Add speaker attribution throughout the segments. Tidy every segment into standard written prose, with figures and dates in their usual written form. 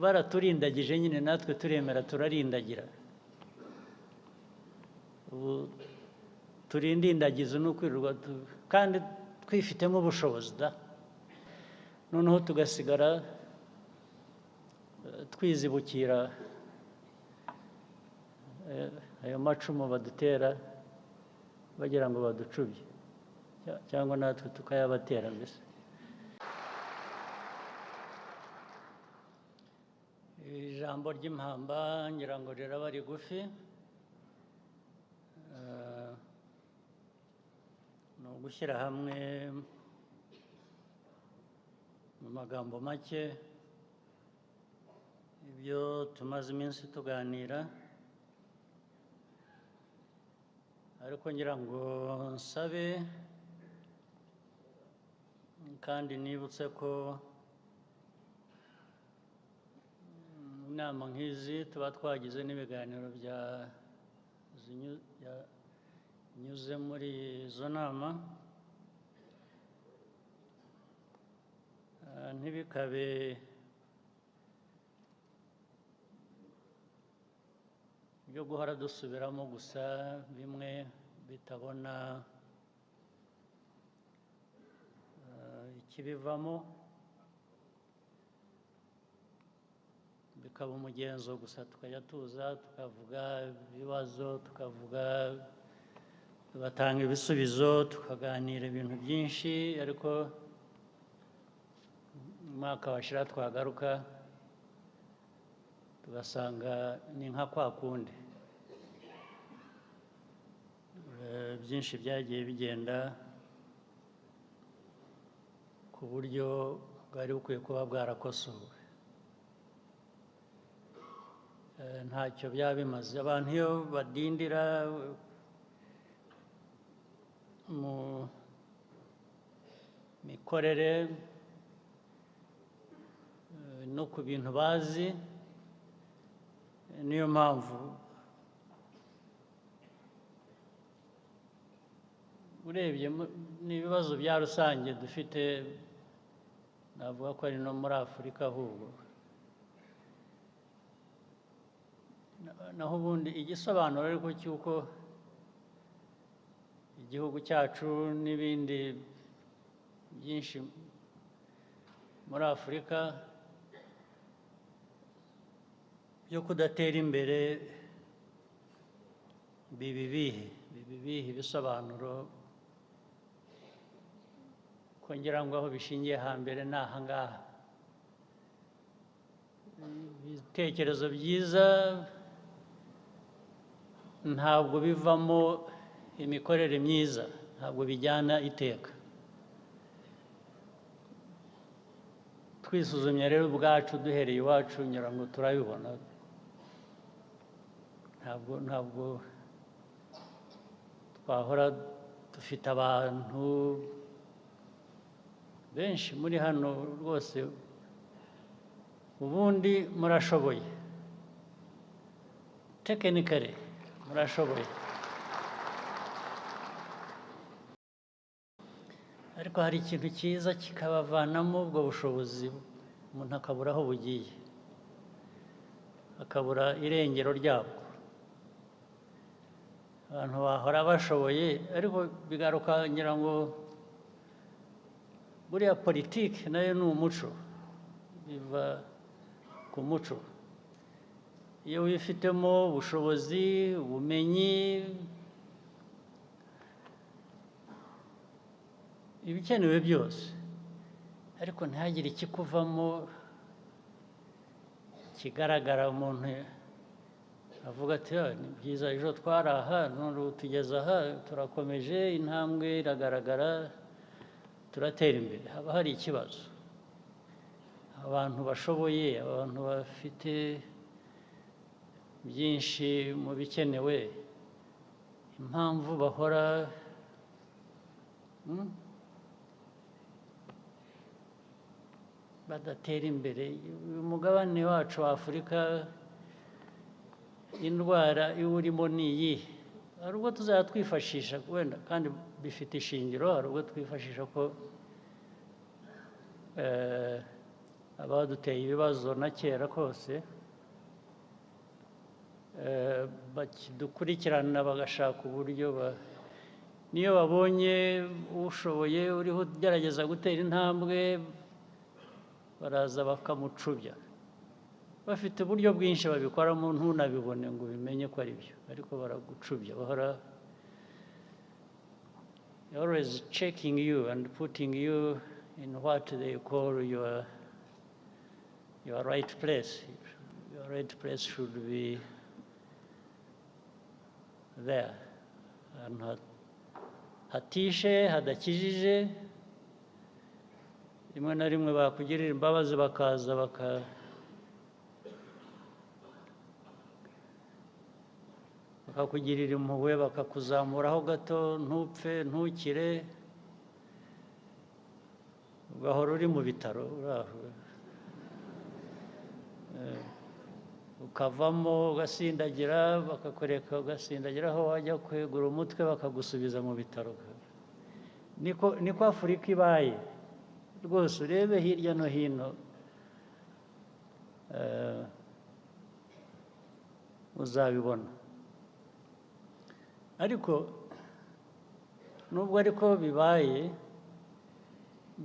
Speaker 1: baraturindagije nyine natwe turemera turarindagira ubu turindindagiza no kwirirwa kandi twifitemo ubushobozi da noneho tugasigara twizibukira ayo macumu badutera bagira ngo baducubye cyangwa natwe tukayabatera mbese ijambo ry'impamba ngira ngo riraba rigufi ni ugushyira hamwe mu magambo make ibyo tumaze iminsi tuganira ariko ngira ngo nsabe kandi nibutse ko inama nk'izi tuba twagize n'ibiganiro byanyuze muri izo nama ntibikabe byo guhora dusubiramo gusa bimwe bitabona ikibivamo bikaba umugenzo gusa tukajya tuza tukavuga ibibazo tugatanga ibisubizo tukaganira ibintu byinshi ariko umwaka washira twagaruka tugasanga ni nka kwa kundi byinshi byagiye bigenda ku buryo bwari bukwiye kuba bwarakosowe ntacyo byaba bimaze abantu iyo badindira mu mikorere no ku bintu bazi niyo mpamvu urebye n'ibibazo bya rusange dufite navuga ko ari no muri Afurika ahubwo naho ubundi igisobanuro ariko cy'uko igihugu cyacu n'ibindi byinshi muri Afurika byo kudatera imbere bibihe ibisobanuro ko ngira ngo aho bishingiye hambere ni aha ngaha ibitekerezo byiza ntabwo bivamo imikorere myiza ntabwo bijyana iteka twisuzumye rero ubwacu duhereye iwacu ngira ngo turabibona ntabwo twahora dufite abantu benshi muri hano rwose ubundi murashoboye tekinikare murashoboye ariko hari ikintu cyiza kikabavanamo ubwo bushobozi umuntu akabura aho bugiye akabura irengero ryabwo abantu bahora bashoboye ariko bigaruka ngira ngo buriya politiki nayo ni umuco biva ku muco iyo wifitemo ubushobozi ubumenyi ibikenewe byose ariko ntihagire ikikuvamo kigaragara umuntu avuga ati ni byiza ejo twari aha none tugeze aha turakomeje intambwe iragaragara turatera imbere haba hari ikibazo abantu bashoboye abantu bafite byinshi mu bikenewe impamvu bahora badatera imbere umugabane wacu wa Afurika indwara iwurimo ni iyihe hari ubwo tuzajya twifashisha wenda kandi bifite ishingiro hari ubwo twifashisha ko abaduteye ibibazo na kera kose bakidukurikirana bagashaka uburyo niyo babonye ushoboye uriho ugerageza gutera intambwe baraza bakamucubya bafite uburyo bwinshi babikoramo ntunabibone ngo ubimenye ko ari byo ariko baragucubya bahora always checking you and putting you in what they call your right place. Your right place should be there. Ahantu hatishe hadakijije rimwe na rimwe bakugirira imbabazi bakaza bakakugirira impuhwe bakakuzamuraho gato ntupfe ntukire ugahora uri mu bitaro ukavamo ugasindagira bakakwereka ugasindagira aho wajya kwegura umutwe bakagusubiza mu bitaro niko Afurika ibaye rwose urebe hirya no hino uzabibona ariko nubwo ariko bibaye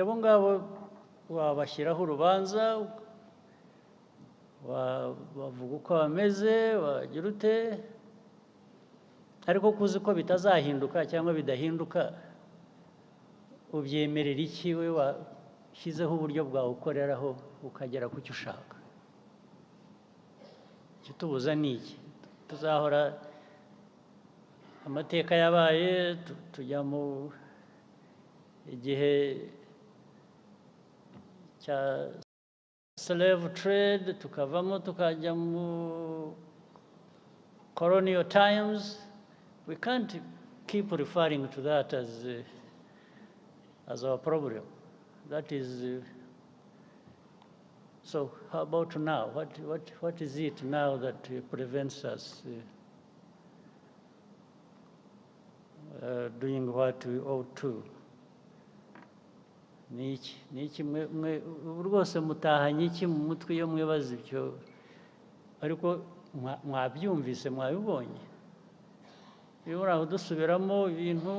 Speaker 1: abo ngabo wabashyiraho urubanza bavuga uko bameze wagira ute ariko kuzi ko bitazahinduka cyangwa bidahinduka ubyemerera iki we washyizeho uburyo bwawe ukoreraho ukagera ku cyo ushaka icyo tubuza ni iki tuzahora amateka yabaye tujya mu igihe cya slave trade tukavamo tukajya mu colonial times we can't keep referring to that as our problem that is so how about now what is it now that prevents us doing what we ought to ni iki mwe rwose mutahanye iki mu mutwe iyo mwibaza ibyo ariko mwabyumvise mwabibonye iyo uraho dusubiramo ibintu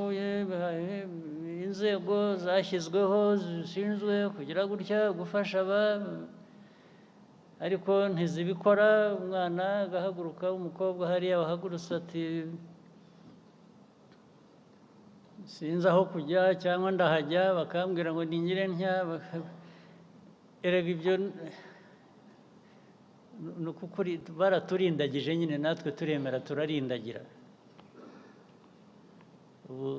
Speaker 1: inzego zashyizweho zishinzwe kugira gutya gufasha ariko ntizibikora umwana agahaguruka umukobwa hariya bahagurutse ati sinzi aho kujya cyangwa ndahajya bakambwira ngo ningire ntya erega ibyo ni ukuri baraturindagije nyine natwe turemera turarindagira ubu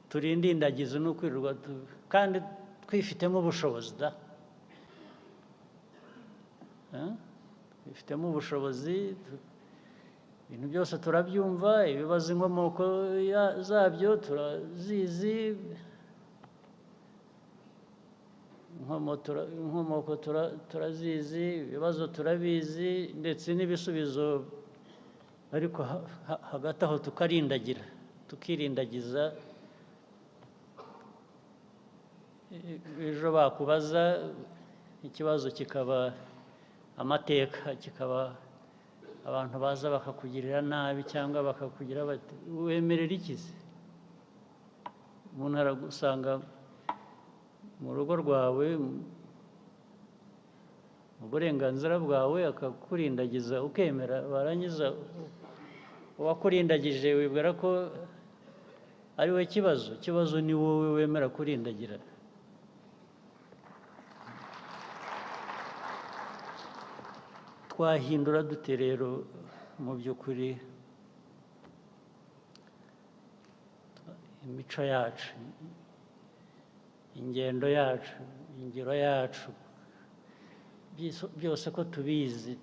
Speaker 1: turindindagiza ni ukwirirwa kandi twifitemo ubushobozi twifitemo ubushobozi ibintu byose turabyumva ibibazo inkomoko zabyo turazizi inkomoko turazizi ibibazo turabizi ndetse n'ibisubizo ariko hagati aho tukirindagiza ejo bakubaza ikibazo kikaba amateka kikaba abantu baza bakakugirira nabi cyangwa bakakugira bati wemerera ikizi umuntu aragusanga mu rugo rwawe mu burenganzira bwawe akakurindagiza ukemera barangiza uwakurindagije wibwira ko ari we ikibazo ni wowe wemera kurindagira twahindura dute rero mu by'ukuri imico yacu ingendo yacu ingiro yacu byose ko tubizi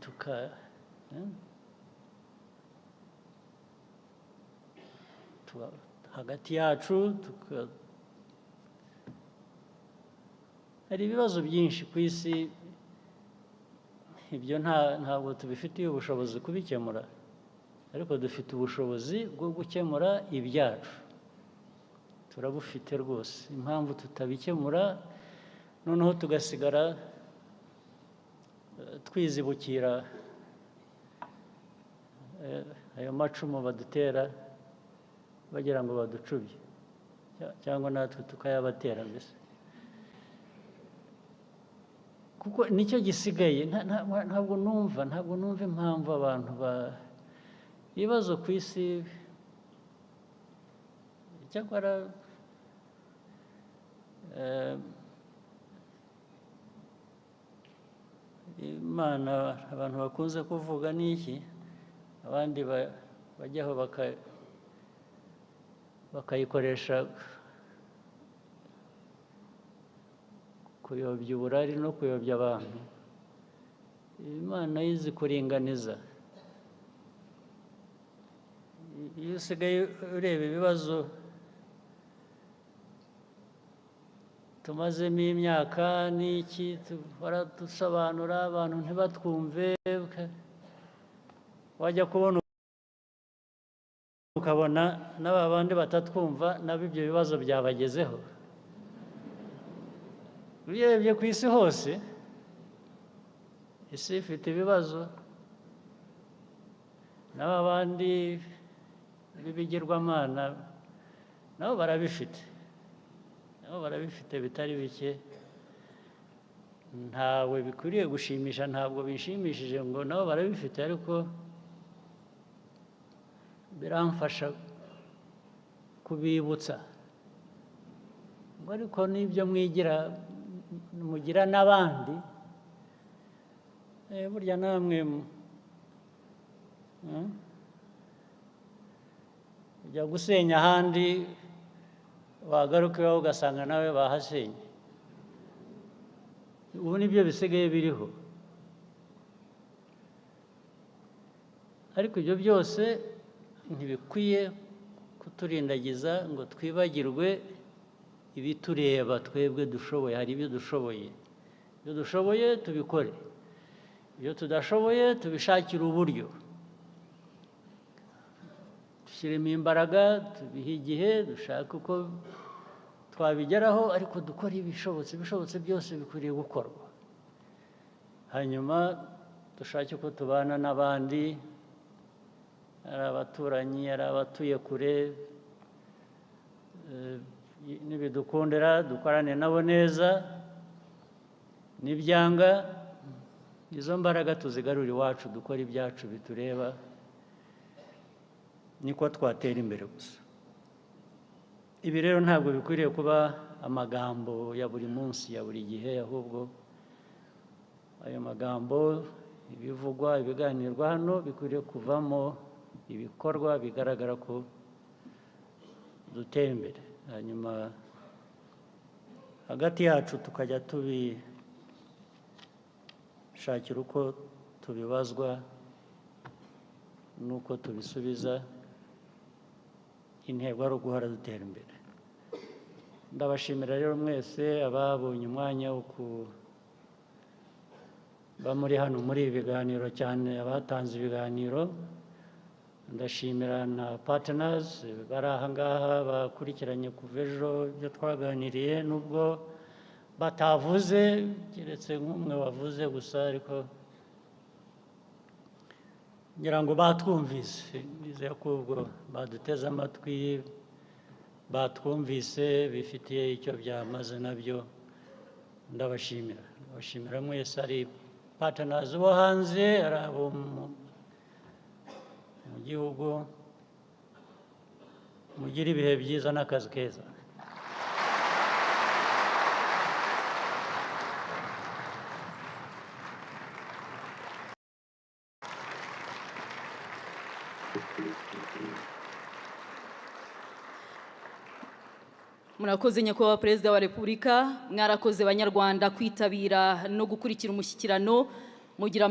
Speaker 1: hagati yacu hari ibibazo byinshi ku isi ibyo ntabwo tubifitiye ubushobozi kubikemura ariko dufite ubushobozi bwo gukemura ibyacu turabufite rwose impamvu tutabikemura noneho tugasigara twizibukira ayo macumu badutera bagira ngo baducubye cyangwa natwe tukayabatera mbese kuko nicyo gisigaye ntabwo numva impamvu abantu ibibazo ku isi cyakora Imana abantu bakunze kuvuga n'iki abandi bajyaho bakayikoresha kuyobya uburari no kuyobya abantu. Imana yizi kuringaniza. Iyo usigaye ureba ibibazo tumazemo imyaka n'iki dusobanura abantu ntibatwumve, wajya kubona ukabona n'aba bandi batatwumva nabo ibyo bibazo byabagezeho. Urebye ku isi hose, isi ifite ibibazo, n'aba bandi b'ibigirwamana nabo barabifite bitari bike. Ntawe bikwiriye gushimisha, ntabwo bishimishije ngo nabo barabifite, ariko biramfasha kubibutsa ngo ariko n'ibyo mugira n'abandi, burya namwe ujya gusenya ahandi wagaruka iwawe ugasanga nawe bahasenye. Ubu nibyo bisigaye biriho, ariko ibyo byose ntibikwiye kuturindagiza ngo twibagirwe ibitureba twebwe dushoboye. Hari ibyo dushoboye, ibyo dushoboye tubikore, ibyo tudashoboye tubishakire uburyo, dushyiremo imbaraga, tubihe igihe, dushake uko twabigeraho, ariko dukora ibishobotse byose bikwiriye gukorwa. Hanyuma dushake uko tubana n'abandi, ari abaturanyi, ari abatuye kure, nibidukundira dukorane nabo neza, nibyanga izo mbaraga tuzigarura iwacu, dukora ibyacu bitureba, niko twatera imbere gusa. Ibi rero ntabwo bikwiriye kuba amagambo ya buri munsi, ya buri gihe, ahubwo ayo magambo, ibivugwa, ibiganirwa hano bikwiriye kuvamo ibikorwa bigaragara ko dutera imbere. Hanyuma hagati yacu tukajya tubishakira uko tubibazwa n'uko tubisubiza. Intego ari uguhora dutera imbere. Ndabashimira rero mwese ababonye umwanya wo kuba muri hano muri ibi biganiro, cyane abatanze ibiganiro. Ndashimira na partners bari aha ngaha bakurikiranye kuva ejo ibyo twaganiriye, nubwo batavuze keretse nk'umwe wavuze gusa, ariko ngira ngo batwumvise. Nizeye ko ubwo baduteze amatwi, batwumvise, bifitiye icyo byamaze nabyo. Ndabashimira mwese, ari partners bo hanze, ari abo mu gihugu. Mugire ibihe byiza n'akazi keza.
Speaker 2: Murakoze nyakubahwa Perezida wa Repubulika, mwarakoze Banyarwanda kwitabira no gukurikira umushyikirano. Mugira